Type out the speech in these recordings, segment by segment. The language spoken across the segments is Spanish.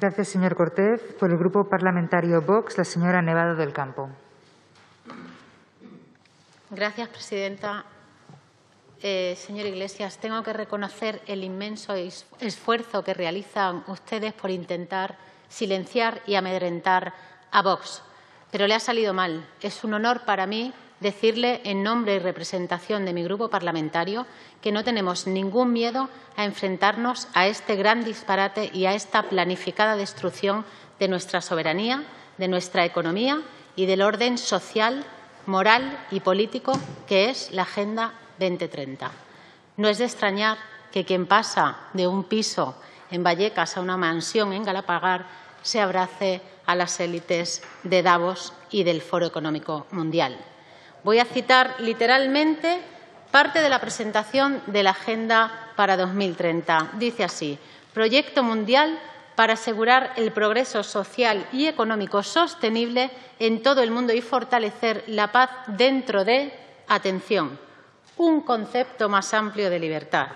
Gracias, señor Cortés. Por el Grupo Parlamentario Vox, la señora Nevado del Campo. Gracias, presidenta. Señor Iglesias, tengo que reconocer el inmenso esfuerzo que realizan ustedes por intentar silenciar y amedrentar a Vox. Pero le ha salido mal. Es un honor para mí decirle, en nombre y representación de mi grupo parlamentario, que no tenemos ningún miedo a enfrentarnos a este gran disparate y a esta planificada destrucción de nuestra soberanía, de nuestra economía y del orden social, moral y político que es la Agenda 2030. No es de extrañar que quien pasa de un piso en Vallecas a una mansión en Galapagar se abrace a las élites de Davos y del Foro Económico Mundial. Voy a citar literalmente parte de la presentación de la Agenda para 2030. Dice así: proyecto mundial para asegurar el progreso social y económico sostenible en todo el mundo y fortalecer la paz dentro de, atención, un concepto más amplio de libertad.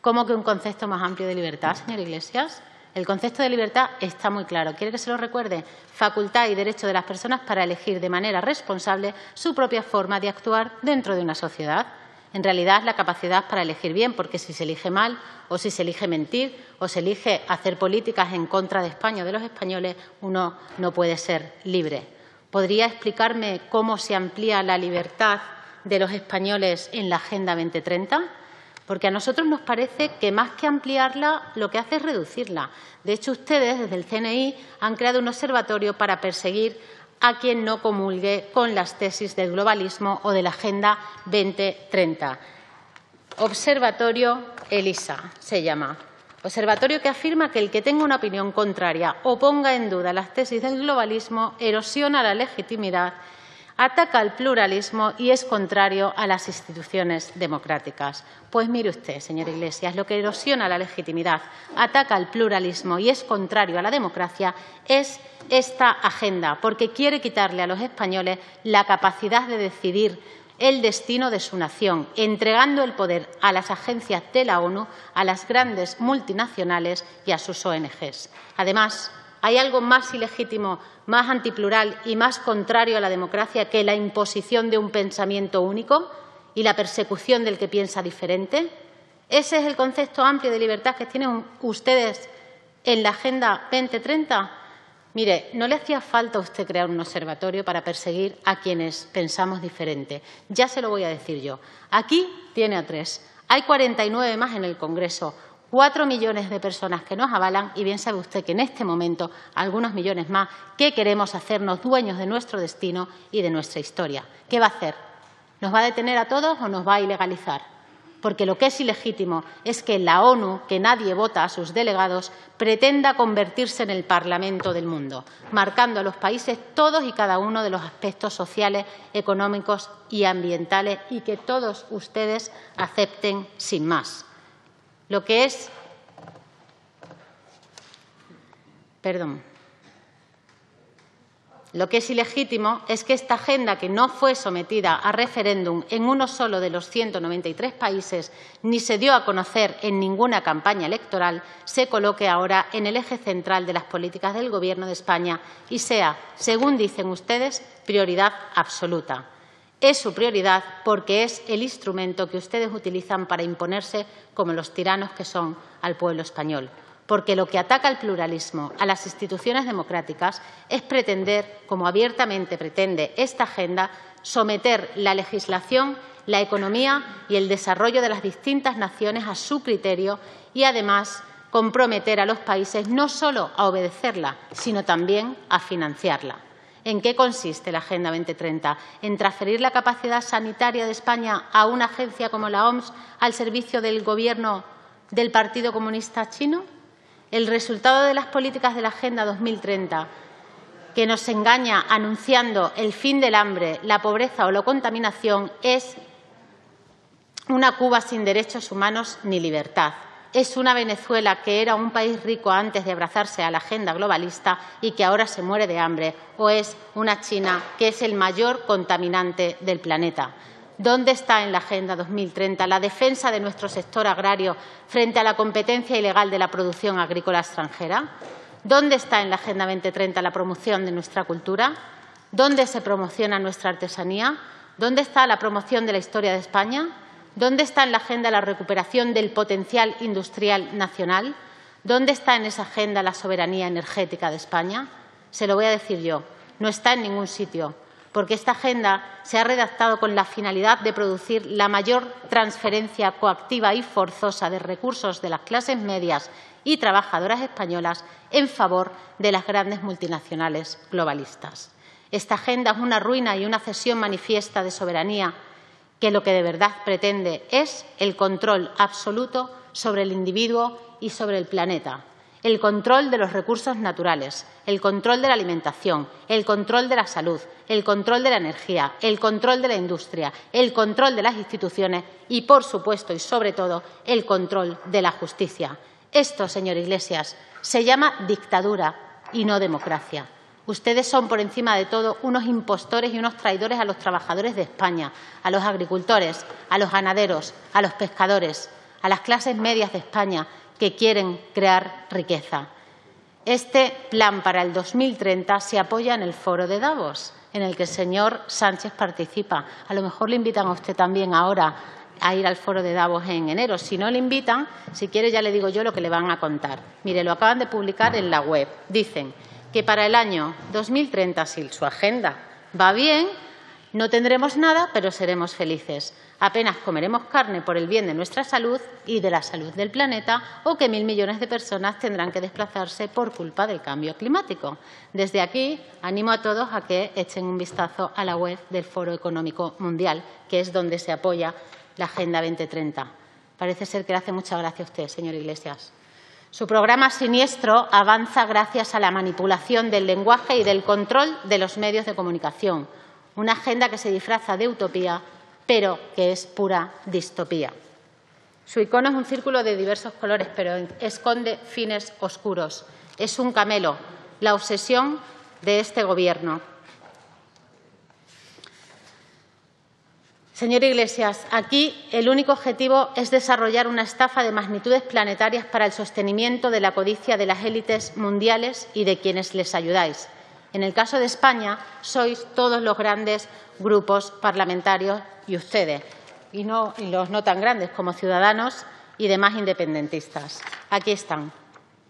¿Cómo que un concepto más amplio de libertad, señor Iglesias? El concepto de libertad está muy claro. ¿Quiere que se lo recuerde? Facultad y derecho de las personas para elegir de manera responsable su propia forma de actuar dentro de una sociedad. En realidad es la capacidad para elegir bien, porque si se elige mal o si se elige mentir o se elige hacer políticas en contra de España o de los españoles, uno no puede ser libre. ¿Podría explicarme cómo se amplía la libertad de los españoles en la Agenda 2030? Porque a nosotros nos parece que más que ampliarla, lo que hace es reducirla. De hecho, ustedes, desde el CNI, han creado un observatorio para perseguir a quien no comulgue con las tesis del globalismo o de la Agenda 2030. Observatorio ELISA se llama. Observatorio que afirma que el que tenga una opinión contraria o ponga en duda las tesis del globalismo erosiona la legitimidad, ataca al pluralismo y es contrario a las instituciones democráticas. Pues mire usted, señor Iglesias, lo que erosiona la legitimidad, ataca al pluralismo y es contrario a la democracia es esta agenda, porque quiere quitarle a los españoles la capacidad de decidir el destino de su nación, entregando el poder a las agencias de la ONU, a las grandes multinacionales y a sus ONGs. Además, ¿hay algo más ilegítimo, más antiplural y más contrario a la democracia que la imposición de un pensamiento único y la persecución del que piensa diferente? ¿Ese es el concepto amplio de libertad que tienen ustedes en la Agenda 2030? Mire, no le hacía falta a usted crear un observatorio para perseguir a quienes pensamos diferente. Ya se lo voy a decir yo. Aquí tiene a 3. Hay 49 más en el Congreso. 4 millones de personas que nos avalan y bien sabe usted que en este momento algunos millones más que queremos hacernos dueños de nuestro destino y de nuestra historia. ¿Qué va a hacer? ¿Nos va a detener a todos o nos va a ilegalizar? Porque lo que es ilegítimo es que la ONU, que nadie vota a sus delegados, pretenda convertirse en el Parlamento del mundo, marcando a los países todos y cada uno de los aspectos sociales, económicos y ambientales y que todos ustedes acepten sin más. Lo que es ilegítimo es que esta agenda, que no fue sometida a referéndum en uno solo de los 193 países ni se dio a conocer en ninguna campaña electoral, se coloque ahora en el eje central de las políticas del Gobierno de España y sea, según dicen ustedes, prioridad absoluta. Es su prioridad porque es el instrumento que ustedes utilizan para imponerse como los tiranos que son al pueblo español. Porque lo que ataca al pluralismo, a las instituciones democráticas, es pretender, como abiertamente pretende esta agenda, someter la legislación, la economía y el desarrollo de las distintas naciones a su criterio y, además, comprometer a los países no solo a obedecerla, sino también a financiarla. ¿En qué consiste la Agenda 2030? ¿En transferir la capacidad sanitaria de España a una agencia como la OMS al servicio del Gobierno del Partido Comunista Chino? El resultado de las políticas de la Agenda 2030, que nos engaña anunciando el fin del hambre, la pobreza o la contaminación, es una Cuba sin derechos humanos ni libertad. Es una Venezuela que era un país rico antes de abrazarse a la agenda globalista y que ahora se muere de hambre, o es una China que es el mayor contaminante del planeta. ¿Dónde está en la Agenda 2030 la defensa de nuestro sector agrario frente a la competencia ilegal de la producción agrícola extranjera? ¿Dónde está en la Agenda 2030 la promoción de nuestra cultura? ¿Dónde se promociona nuestra artesanía? ¿Dónde está la promoción de la historia de España? ¿Dónde está en la agenda la recuperación del potencial industrial nacional? ¿Dónde está en esa agenda la soberanía energética de España? Se lo voy a decir yo, no está en ningún sitio, porque esta agenda se ha redactado con la finalidad de producir la mayor transferencia coactiva y forzosa de recursos de las clases medias y trabajadoras españolas en favor de las grandes multinacionales globalistas. Esta agenda es una ruina y una cesión manifiesta de soberanía que lo que de verdad pretende es el control absoluto sobre el individuo y sobre el planeta, el control de los recursos naturales, el control de la alimentación, el control de la salud, el control de la energía, el control de la industria, el control de las instituciones y, por supuesto y sobre todo, el control de la justicia. Esto, señor Iglesias, se llama dictadura y no democracia. Ustedes son, por encima de todo, unos impostores y unos traidores a los trabajadores de España, a los agricultores, a los ganaderos, a los pescadores, a las clases medias de España que quieren crear riqueza. Este plan para el 2030 se apoya en el Foro de Davos, en el que el señor Sánchez participa. A lo mejor le invitan a usted también ahora a ir al Foro de Davos en enero. Si no le invitan, si quiere ya le digo yo lo que le van a contar. Mire, lo acaban de publicar en la web. Dicen que para el año 2030, si su agenda va bien, no tendremos nada, pero seremos felices. Apenas comeremos carne por el bien de nuestra salud y de la salud del planeta, o que 1.000 millones de personas tendrán que desplazarse por culpa del cambio climático. Desde aquí animo a todos a que echen un vistazo a la web del Foro Económico Mundial, que es donde se apoya la Agenda 2030. Parece ser que le hace mucha gracia a usted, señor Iglesias. Su programa siniestro avanza gracias a la manipulación del lenguaje y del control de los medios de comunicación. Una agenda que se disfraza de utopía, pero que es pura distopía. Su icono es un círculo de diversos colores, pero esconde fines oscuros. Es un camelo, la obsesión de este Gobierno. Señor Iglesias, aquí el único objetivo es desarrollar una estafa de magnitudes planetarias para el sostenimiento de la codicia de las élites mundiales y de quienes les ayudáis. En el caso de España, sois todos los grandes grupos parlamentarios y ustedes, y los no tan grandes como Ciudadanos y demás independentistas. Aquí están.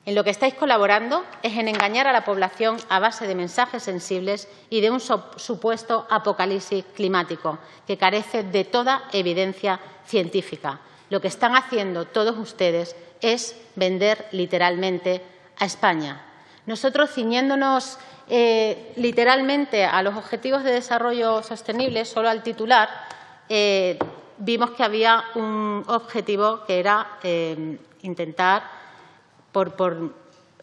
En lo que estáis colaborando es en engañar a la población a base de mensajes sensibles y de un supuesto apocalipsis climático que carece de toda evidencia científica. Lo que están haciendo todos ustedes es vender literalmente a España. Nosotros, ciñéndonos literalmente a los Objetivos de Desarrollo Sostenible, solo al titular, vimos que había un objetivo que era intentar por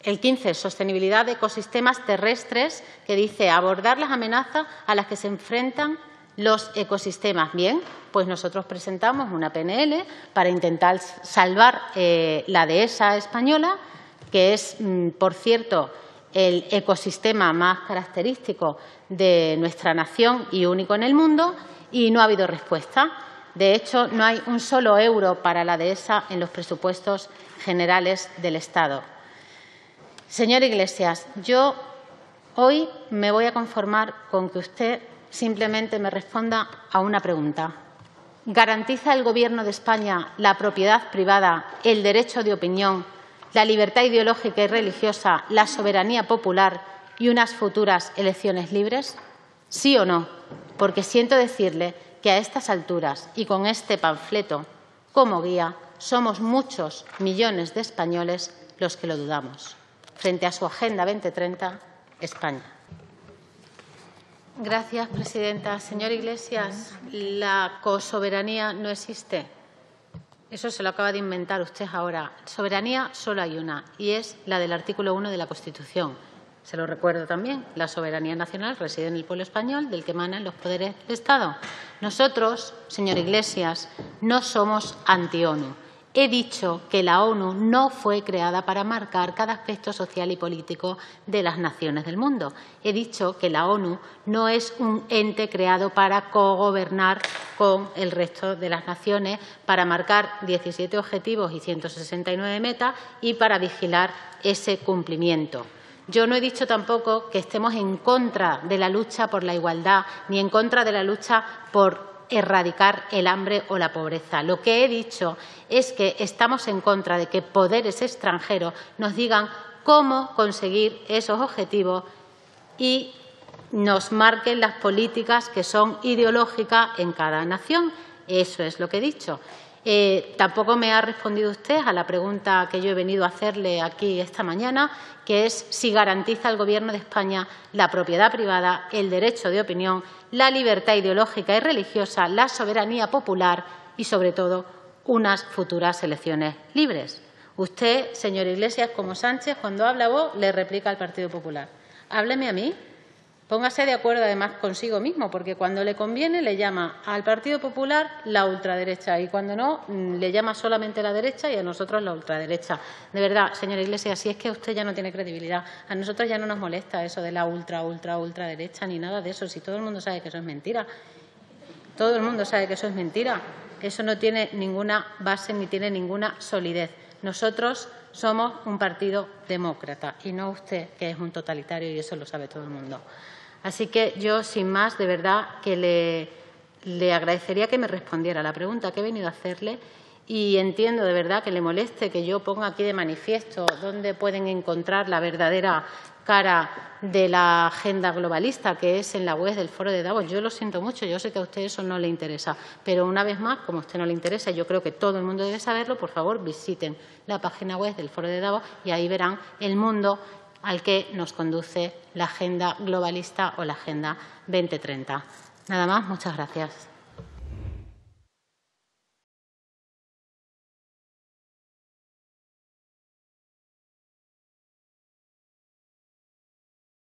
el 15, sostenibilidad de ecosistemas terrestres, que dice abordar las amenazas a las que se enfrentan los ecosistemas. Bien, pues nosotros presentamos una PNL para intentar salvar la dehesa española, que es, por cierto, el ecosistema más característico de nuestra nación y único en el mundo, y no ha habido respuesta. De hecho, no hay un solo euro para la dehesa en los presupuestos generales del Estado. Señor Iglesias, yo hoy me voy a conformar con que usted simplemente me responda a una pregunta. ¿Garantiza el Gobierno de España la propiedad privada, el derecho de opinión, la libertad ideológica y religiosa, la soberanía popular y unas futuras elecciones libres? ¿Sí o no? Porque siento decirle que a estas alturas y con este panfleto como guía somos muchos millones de españoles los que lo dudamos. Frente a su Agenda 2030, España. Gracias, presidenta. Señor Iglesias, la cosoberanía no existe. Eso se lo acaba de inventar usted ahora. Soberanía solo hay una, y es la del artículo 1 de la Constitución. Se lo recuerdo también, la soberanía nacional reside en el pueblo español, del que emanan los poderes del Estado. Nosotros, señor Iglesias, no somos anti-ONU. He dicho que la ONU no fue creada para marcar cada aspecto social y político de las naciones del mundo. He dicho que la ONU no es un ente creado para cogobernar con el resto de las naciones, para marcar 17 objetivos y 169 metas y para vigilar ese cumplimiento. Yo no he dicho tampoco que estemos en contra de la lucha por la igualdad ni en contra de la lucha por erradicar el hambre o la pobreza. Lo que he dicho es que estamos en contra de que poderes extranjeros nos digan cómo conseguir esos objetivos y nos marquen las políticas que son ideológicas en cada nación. Eso es lo que he dicho. Tampoco me ha respondido usted a la pregunta que yo he venido a hacerle aquí esta mañana, que es si garantiza el Gobierno de España la propiedad privada, el derecho de opinión, la libertad ideológica y religiosa, la soberanía popular y, sobre todo, unas futuras elecciones libres. Usted, señor Iglesias, como Sánchez, cuando habla vos, le replica al Partido Popular. Hábleme a mí. Póngase de acuerdo además consigo mismo, porque cuando le conviene le llama al Partido Popular la ultraderecha y cuando no le llama solamente la derecha y a nosotros la ultraderecha. De verdad, señora Iglesias, si es que usted ya no tiene credibilidad, a nosotros ya no nos molesta eso de la ultraderecha ni nada de eso, si todo el mundo sabe que eso es mentira. Todo el mundo sabe que eso es mentira. Eso no tiene ninguna base ni tiene ninguna solidez. Nosotros somos un partido demócrata y no usted, que es un totalitario, y eso lo sabe todo el mundo. Así que yo, sin más, de verdad que le agradecería que me respondiera a la pregunta que he venido a hacerle y entiendo de verdad que le moleste que yo ponga aquí de manifiesto dónde pueden encontrar la verdadera cara de la agenda globalista, que es en la web del Foro de Davos. Yo lo siento mucho, yo sé que a usted eso no le interesa, pero una vez más, como a usted no le interesa, yo creo que todo el mundo debe saberlo, por favor, visiten la página web del Foro de Davos y ahí verán el mundo al que nos conduce la agenda globalista o la Agenda 2030. Nada más, muchas gracias.